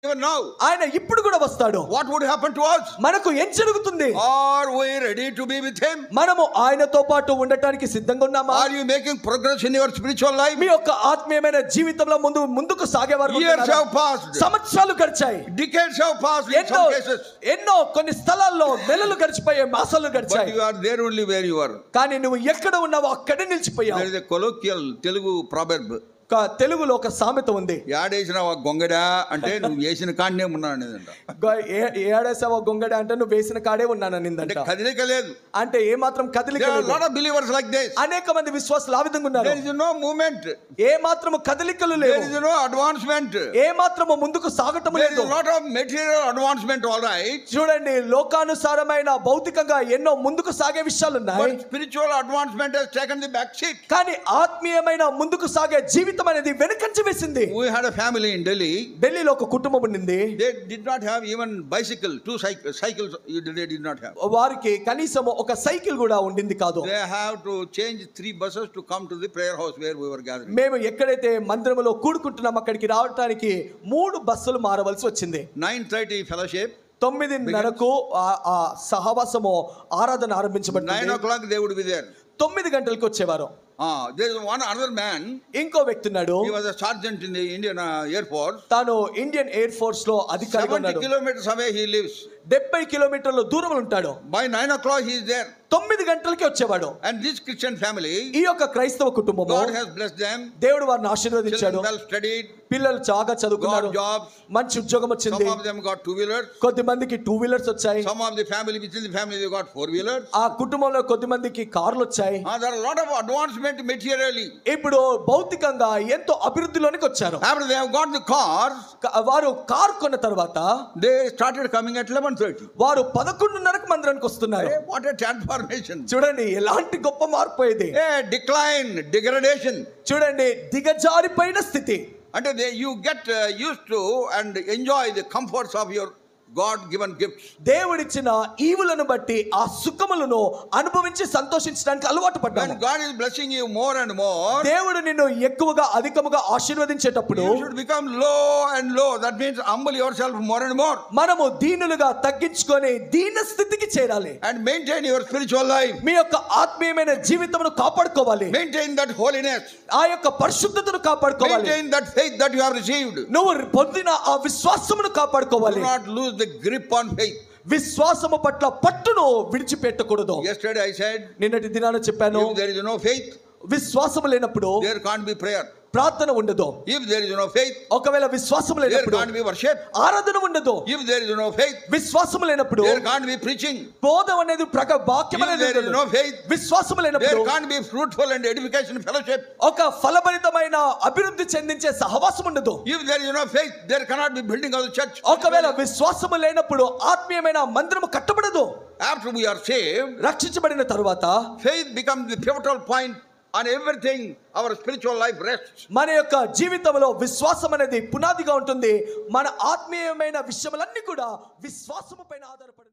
Even now, ఆయన ఇప్పుడు కూడా వస్తాడు. what would happen to us? మనకు ఏం జరుగుతుంది? Are we ready to be with him? మనము ఆయనతో పాటు ఉండటానికి సిద్ధంగా ఉన్నామా? Are you making progress in your spiritual life? మీ యొక్క ఆత్మీయమైన జీవితంలో ముందుకు సాగేవారు. Years have passed. సంవత్సరాలు గడిచాయి. Decades have passed in some cases. ఎన్నో కొన్ని స్థలాల్లో నెలలు గడిచిపోయాయి, మాసాలు But గడిచాయి. you are there only where you are. కానీ నువ్వు ఎక్కడ ఉన్నావో అక్కడే నిలిచిపోయావు. There is a colloquial Telugu proverb. తెలుగులో ఒక సామెత ఉంది. ఏడేసినావా గొంగడా అంటే నువ్వు వేసిన కాడనే ఉన్నాను. ఏడేసావా గొంగడ అంటే నువ్వు వేసిన కాడే ఉన్నానని. కదలిక లేదు అంటే ఏ మాత్రం కదలిక లేదు. lot of believers like this. అనేక మంది విశ్వాసులు ఆ విధంగా ఉన్నారు. There is no movement. ఏ మాత్రము కదలికలు లేవు. There is no advancement. ఏ మాత్రము ముందుకు సాగటం There is లేదు. a lot of material advancement, all right. చూడండి, లోకానుసారమైన భౌతికంగా ఎన్నో ముందుకు సాగే విషయాలు ఉన్నాయి. But spiritual advancement has taken the back seat. కానీ ఆత్మీయమైన ముందుకు సాగే జీవితం అనేది వెనకంజ వేసింది. We had a family in Delhi. ఢిల్లీలో ఒక కుటుంబం ఉండింది. They did not have even bicycle, two cycles they did not have. వారికి కనీసం ఒక సైకిల్ కూడా ఉండింది కాదు. They have to change 3 buses to come to the prayer house where we were gathering. మేము ఎక్కడైతే మందిరంలో కూడుకుంటున్నాం అక్కడికి రావడానికి 3 బస్సులు మారవలసి వచ్చింది. 9:30 fellowship. 9:30కు ఆ సహవాసము ఆరాధన ఆరంభించబడింది. 9 o'clock they would be there. 9 గంటలకు వచ్చేవారు. There is another man. ఇంకో వ్యక్తి ఉన్నాడు. He was a sergeant in the Indian Air Force. తాను ఇండియన్ ఎయిర్ ఫోర్స్ లో అధికారిగా ఉన్నాడు. 70 kilometers away he lives. 70 కిలోమీటర్ల దూరంలో ఉంటాడు. By 9 o'clock he is there. 9 గంటలకి వచ్చేవాడు. And this Christian family, ఈ యొక్క క్రైస్తవ కుటుంబము, God has blessed them. దేవుడు వారిని ఆశీర్వదించాడు. Children well studied. పిల్లలు చాలా చదువుకున్నారు. Got jobs. మంచి ఉద్యోగం వచ్చింది. Some of them got 2 wheelers. కొద్ది మందికి 2 వీలర్స్ వచ్చాయి. Some of the family within the family they got 4 wheelers. ఆ కుటుంబంలో కొద్ది మందికి కార్లు వచ్చాయి. There are a lot of advancement materially. ఇప్పుడు భౌతికంగా ఎంతో అభివృద్ధిలోనికి వచ్చారు. After they have got the cars, వారు కార్ కొన్న తర్వాత they started coming at 11:30. వారు 11:30కు మందిరానికి వస్తున్నారు. What a transformation. చూడండి ఎలాంటి గొప్ప మార్పు ఇది. Decline, degradation. చూడండి దిగజారిపోయిన స్థితి. And you get used to and enjoy the comforts of your God given gifts. దేవుడిచ్చిన ఈవులను బట్టి ఆ సుఖములను అనుభవించి సంతోషించడానికి అలవాటు పడ్డాము. When God is blessing you more and more, దేవుడు నిన్ను ఎక్కువగా అధికముగా ఆశీర్వదించేటప్పుడు you should become low and low. That means humble yourself more and more. మనము దీనులుగా తగ్గించుకొని దీన స్థితికి చేరాలి. And maintain your spiritual life. మీ యొక్క ఆత్మీయమైన జీవితమును కాపాడుకోవాలి. Maintain that holiness. ఆ యొక్క పరిశుద్ధతను కాపాడుకోవాలి. Maintain that faith that you have received. నువ్వు పొందిన ఆ విశ్వాసమును కాపాడుకోవాలి. Do not lose the grip on faith. విశ్వాసము పట్ల పట్టును విడిచిపెట్టకూడదు. Yesterday I said, నిన్నటి దినాన చెప్పాను, if there is no faith, విశ్వాసము లేనప్పుడు there can't be prayer. ప్రార్థన ఉండదు. If there is no faith, ఒకవేళ విశ్వాసము there లేనప్పుడు can't be worship. ఆరాధన ఉండదు. If there is no faith, విశ్వాసము లేనప్పుడు there can't be preaching. బోధన అనేది వాక్యం If అనేది there is no faith, విశ్వాసము there లేనప్పుడు can't be fruitful and edification fellowship. ఒక ఫలభరితమైన అభివృద్ధి చెందించే సహవాసం ఉండదు. If there is no faith, there cannot be building of the church. ఒకవేళ విశ్వాసము లేనప్పుడు ఆత్మీయమైన మందిరము కట్టబడదు. After we are saved, రక్షించబడిన తరువాత faith becomes the pivotal point on everything. Our spiritual life rests. మన యొక్క జీవితంలో విశ్వాసం అనేది పునాదిగా ఉంటుంది. మన ఆత్మీయమైన విషయములన్నీ కూడా విశ్వాసము పైన ఆధారపడి